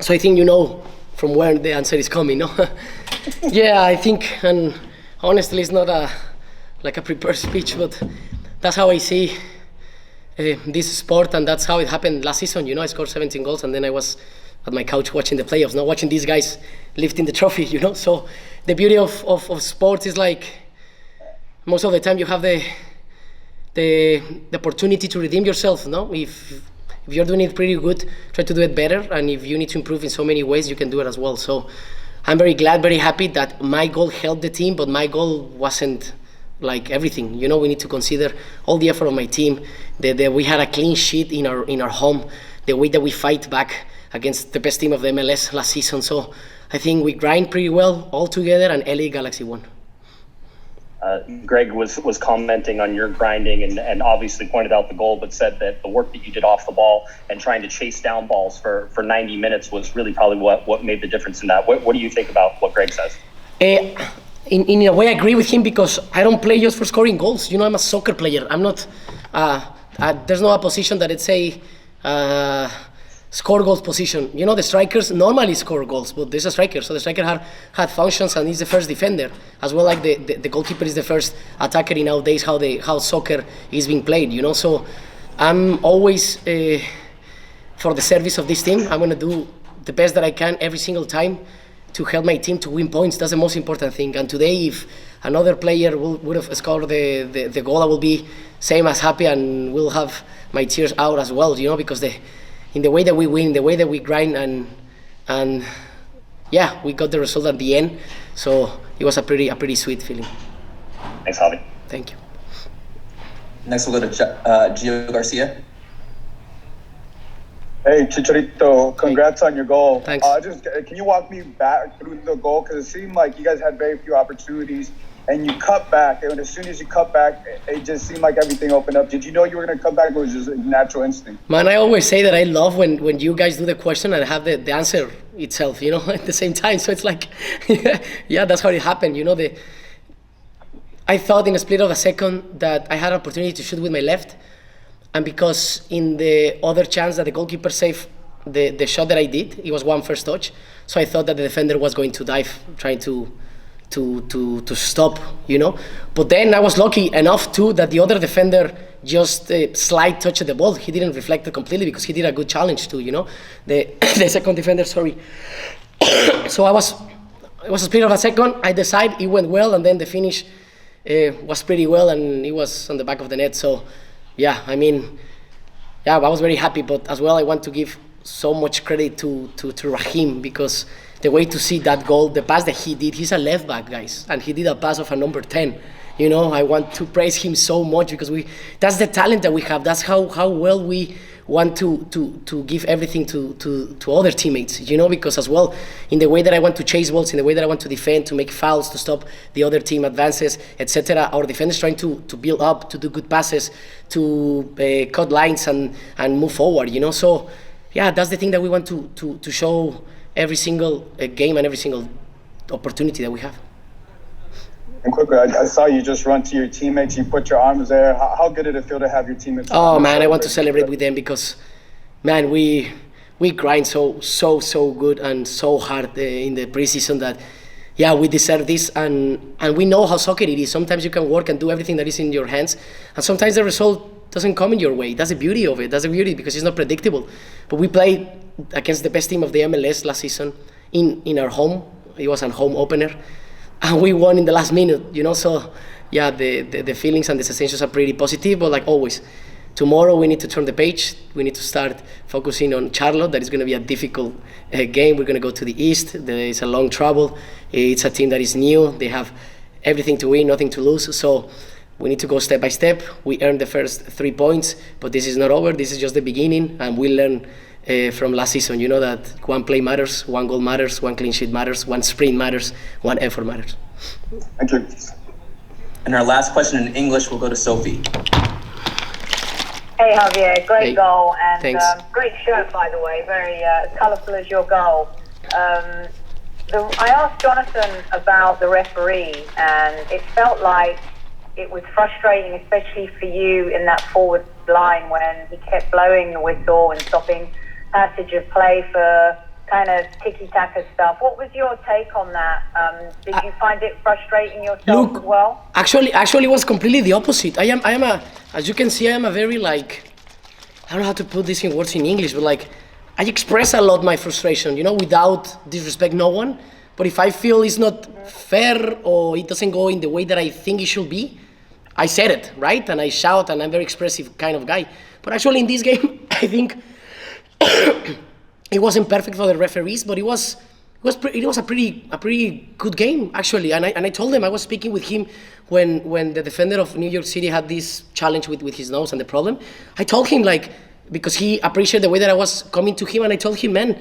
So I think you know from where the answer is coming, no? Yeah, I think, and honestly, it's not like a prepared speech, but that's how I see this sport, and that's how it happened last season. I scored 17 goals, and then I was at my couch watching the playoffs, not watching these guys lifting the trophy. So the beauty of sports is like most of the time you have the opportunity to redeem yourself. No, if you're doing it pretty good, try to do it better, and if you need to improve in so many ways, you can do it as well. So I'm very glad, very happy that my goal helped the team, but my goal wasn't like everything. We need to consider all the effort of my team. That we had a clean sheet in our home, the way that we fight back against the best team of the MLS last season. So I think we grind pretty well all together, and LA Galaxy won. Greg was commenting on your grinding and obviously pointed out the goal, but said that the work that you did off the ball and trying to chase down balls for 90 minutes was really probably what made the difference in that. What do you think about what Greg says? In a way, I agree with him, because I don't play just for scoring goals. I'm a soccer player. I'm not. There's no a position that it's a score goals position. The strikers normally score goals, but there's a striker. So the striker had functions, and he's the first defender, as well like the goalkeeper is the first attacker in nowadays how soccer is being played. So I'm always for the service of this team. I'm gonna do the best that I can every single time to help my team to win points. That's the most important thing. And today, if another player would have scored the goal, I will be same as happy, and will have my tears out as well. Because in the way that we win, the way that we grind, and yeah, we got the result at the end. So it was a pretty sweet feeling. Thanks, Javi. Thank you. Next we'll go to Gio Garcia. Hey, Chicharito, congrats on your goal. Thanks. Can you walk me back through the goal? Because it seemed like you guys had very few opportunities, and you cut back. And as soon as you cut back, it just seemed like everything opened up. Did you know you were going to cut back, or was it just a natural instinct? Man, I always say that I love when you guys do the question and have the answer itself, at the same time. So it's like, yeah, that's how it happened. I thought in a split of a second that I had an opportunity to shoot with my left. And because in the other chance that the goalkeeper saved the shot that I did, it was one first touch. So I thought that the defender was going to dive, trying to stop, But then I was lucky enough too that the other defender just slight touched the ball. He didn't reflect it completely, because he did a good challenge too, The second defender, sorry. So it was a split of a second. I decided it went well, and then the finish was pretty well, and it was on the back of the net. So. Yeah, I was very happy, but as well I want to give so much credit to Raheem, because the way to see that goal, the pass that he did, he's a left back, guys, and he did a pass of a number 10. I want to praise him so much, because that's the talent that we have. That's how well we want to give everything to other teammates, because as well, in the way that I want to chase balls, in the way that I want to defend, to make fouls, to stop the other team advances, etc. Our defenders trying to build up, to do good passes, to cut lines and move forward, So, yeah, that's the thing that we want to show every single game and every single opportunity that we have. And quickly, I saw you just run to your teammates. You put your arms there. How good did it feel to have your teammates? Oh man, I want to celebrate with them, because, man, we grind so good and so hard in the preseason that, yeah, we deserve this, and we know how soccer it is. Sometimes you can work and do everything that is in your hands, and sometimes the result doesn't come in your way. That's the beauty of it. That's the beauty, because it's not predictable. But we played against the best team of the MLS last season in our home. It was a home opener. And we won in the last minute, So, yeah, the feelings and the sensations are pretty positive. But like always, tomorrow we need to turn the page. We need to start focusing on Charlotte. That is going to be a difficult game. We're going to go to the East. It's a long travel. It's a team that is new. They have everything to win, nothing to lose. So we need to go step by step. We earned the first 3 points, but this is not over. This is just the beginning, and we'll learn from last season, that one play matters, one goal matters, one clean sheet matters, one sprint matters, one effort matters. Thank you. And our last question in English will go to Sophie. Hey Javier, great goal, and great shirt, by the way, very colourful as your goal. I asked Jonathan about the referee, and it felt like it was frustrating, especially for you in that forward line, when he kept blowing the whistle and stopping passage of play for kind of tiki-taka stuff. What was your take on that? Did you find it frustrating yourself as well? Actually, it was completely the opposite. As you can see, I am a very like, I don't know how to put this in words in English, but like, I express a lot my frustration, without disrespect no one. But if I feel it's not fair or it doesn't go in the way that I think it should be, I said it, right? And I shout, and I'm a very expressive kind of guy. But actually in this game, I think it wasn't perfect for the referees, but it was a pretty good game actually. And I told him, I was speaking with him when the defender of New York City had this challenge with his nose and the problem. I told him, like, because he appreciated the way that I was coming to him, and I told him, man,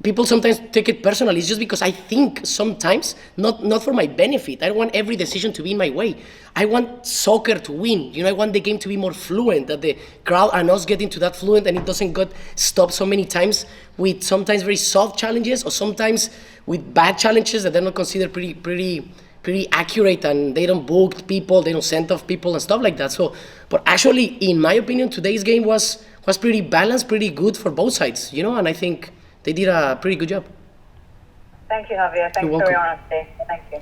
people sometimes take it personally. It's just because I think sometimes, not for my benefit. I don't want every decision to be in my way. I want soccer to win. I want the game to be more fluent, that the crowd and us get into that fluent, and it doesn't get stopped so many times with sometimes very soft challenges, or sometimes with bad challenges that they're not considered pretty accurate, and they don't book people, they don't send off people and stuff like that. So, but actually, in my opinion, today's game was pretty balanced, pretty good for both sides, and I think they did a pretty good job. Thank you, Javier. Thanks for your honesty. Thank you.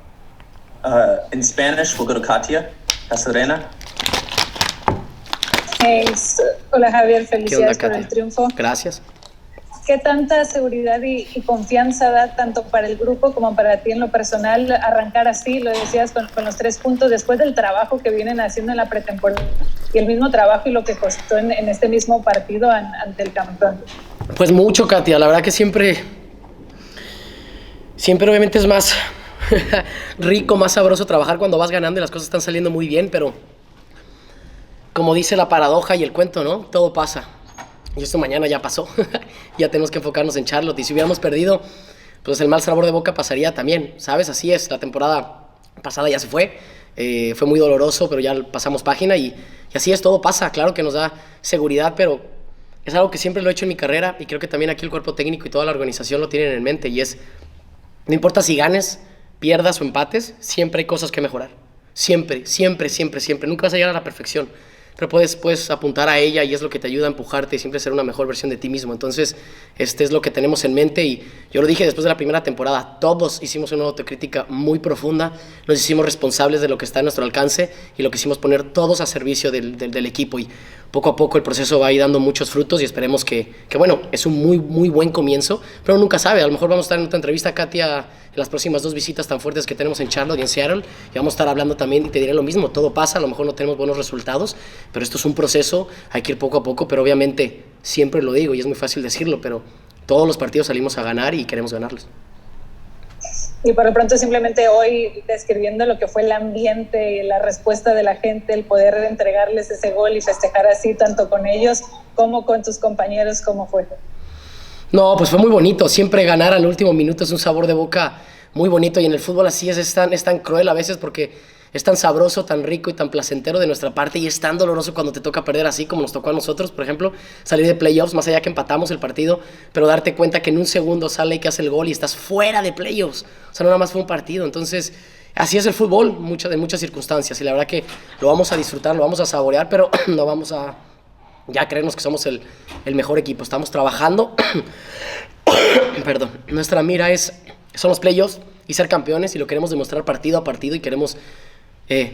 In Spanish, we'll go to Katia Casadena. Thanks. Hola, Javier. Felicidades por el triunfo. Gracias. ¿Qué tanta seguridad y confianza da tanto para el grupo como para ti en lo personal arrancar así, lo decías, con los 3 puntos después del trabajo que vienen haciendo en la pretemporada y el mismo trabajo y lo que costó en este mismo partido ante el campeón? Pues mucho, Katia. La verdad que siempre obviamente es más rico, más sabroso trabajar cuando vas ganando y las cosas están saliendo muy bien, pero como dice la paradoja y el cuento, ¿no? Todo pasa. Y esto mañana ya pasó. Ya tenemos que enfocarnos en Charlotte. Y si hubiéramos perdido, pues el mal sabor de boca pasaría también, ¿sabes? Así es, la temporada pasada ya se fue. Fue muy doloroso, pero ya pasamos página y así es, todo pasa. Claro que nos da seguridad, pero es algo que siempre lo he hecho en mi carrera y creo que también aquí el cuerpo técnico y toda la organización lo tienen en mente, y es, no importa si ganes, pierdas o empates, siempre hay cosas que mejorar. Siempre. Nunca vas a llegar a la perfección, pero puedes apuntar a ella y es lo que te ayuda a empujarte y siempre ser una mejor versión de ti mismo. Entonces, es lo que tenemos en mente, y yo lo dije después de la primera temporada, todos hicimos una autocrítica muy profunda, nos hicimos responsables de lo que está a nuestro alcance y lo quisimos poner todos a servicio del equipo, y poco a poco el proceso va a ir dando muchos frutos y esperemos que bueno, es un muy, muy buen comienzo, pero nunca sabe, a lo mejor vamos a estar en otra entrevista, Katia, en las próximas 2 visitas tan fuertes que tenemos en Charlotte y en Seattle, y vamos a estar hablando también y te diré lo mismo, todo pasa, a lo mejor no tenemos buenos resultados, pero esto es un proceso, hay que ir poco a poco, pero obviamente, siempre lo digo y es muy fácil decirlo, pero todos los partidos salimos a ganar y queremos ganarlos. Y por lo pronto simplemente hoy describiendo lo que fue el ambiente, la respuesta de la gente, el poder entregarles ese gol y festejar así tanto con ellos como con tus compañeros, ¿cómo fue? No, pues fue muy bonito, siempre ganar al último minuto es un sabor de boca muy bonito, y en el fútbol así es tan cruel a veces porque es tan sabroso, tan rico y tan placentero de nuestra parte, y es tan doloroso cuando te toca perder así como nos tocó a nosotros, por ejemplo, salir de playoffs, más allá que empatamos el partido, pero darte cuenta que en un segundo sale y que hace el gol y estás fuera de playoffs, o sea, no nada más fue un partido. Entonces, así es el fútbol, en muchas circunstancias, y la verdad que lo vamos a disfrutar, lo vamos a saborear, pero no vamos a ya creernos que somos el mejor equipo. Estamos trabajando, perdón, nuestra mira son los playoffs y ser campeones, y lo queremos demostrar partido a partido, y queremos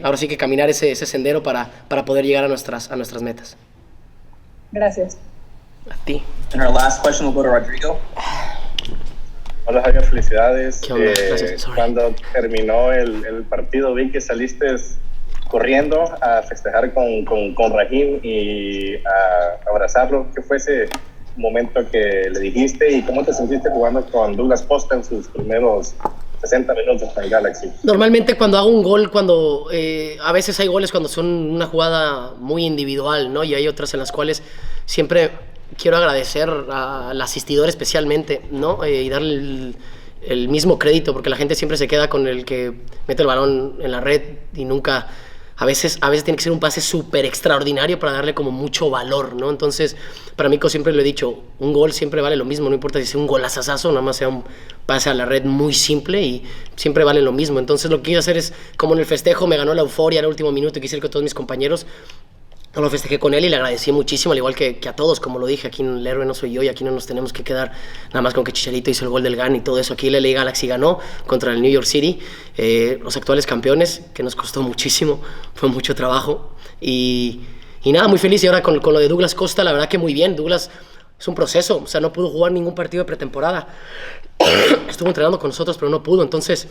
ahora sí que caminar ese sendero para poder llegar a nuestras metas. Gracias. A ti. And our last question will go to Rodrigo. Hola Javier, felicidades. ¿Qué onda? Gracias. Cuando terminó el partido vi que saliste corriendo a festejar con Raheem y a abrazarlo. ¿Qué fue ese momento que le dijiste y cómo te sentiste jugando con Douglas Costa en sus primeros 60 minutos en el Galaxy? Normalmente cuando hago un gol, a veces hay goles cuando son una jugada muy individual, ¿no? Y hay otras en las cuales siempre quiero agradecer al asistidor especialmente, ¿no? Y darle el mismo crédito, porque la gente siempre se queda con el que mete el balón en la red y nunca... A veces tiene que ser un pase súper extraordinario para darle como mucho valor, ¿no? Entonces, para mí, como siempre lo he dicho, un gol siempre vale lo mismo, no importa si sea un golazazazo, nada más sea un pase a la red muy simple y siempre vale lo mismo. Entonces, lo que quiero hacer es, como en el festejo me ganó la euforia al último minuto y quise ir con todos mis compañeros, No lo festejé con él y le agradecí muchísimo, al igual que a todos, como lo dije, aquí el héroe no soy yo y aquí no nos tenemos que quedar nada más con que Chicharito hizo el gol del GAN y todo eso. Aquí el LA Galaxy ganó contra el New York City, los actuales campeones, que nos costó muchísimo, fue mucho trabajo y nada, muy feliz. Y ahora con lo de Douglas Costa, la verdad que muy bien. Douglas es un proceso, o sea, no pudo jugar ningún partido de pretemporada. Estuvo entrenando con nosotros, pero no pudo, entonces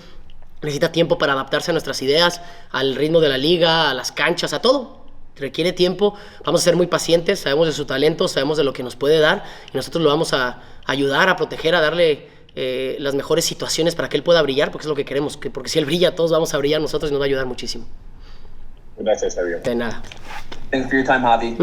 necesita tiempo para adaptarse a nuestras ideas, al ritmo de la liga, a las canchas, a todo. Requiere tiempo, vamos a ser muy pacientes, sabemos de su talento, sabemos de lo que nos puede dar y nosotros lo vamos a ayudar, a proteger, a darle las mejores situaciones para que él pueda brillar, porque es lo que queremos, porque si él brilla, todos vamos a brillar nosotros y nos va a ayudar muchísimo. Gracias, Javier. De nada. Thanks for your time, Javi.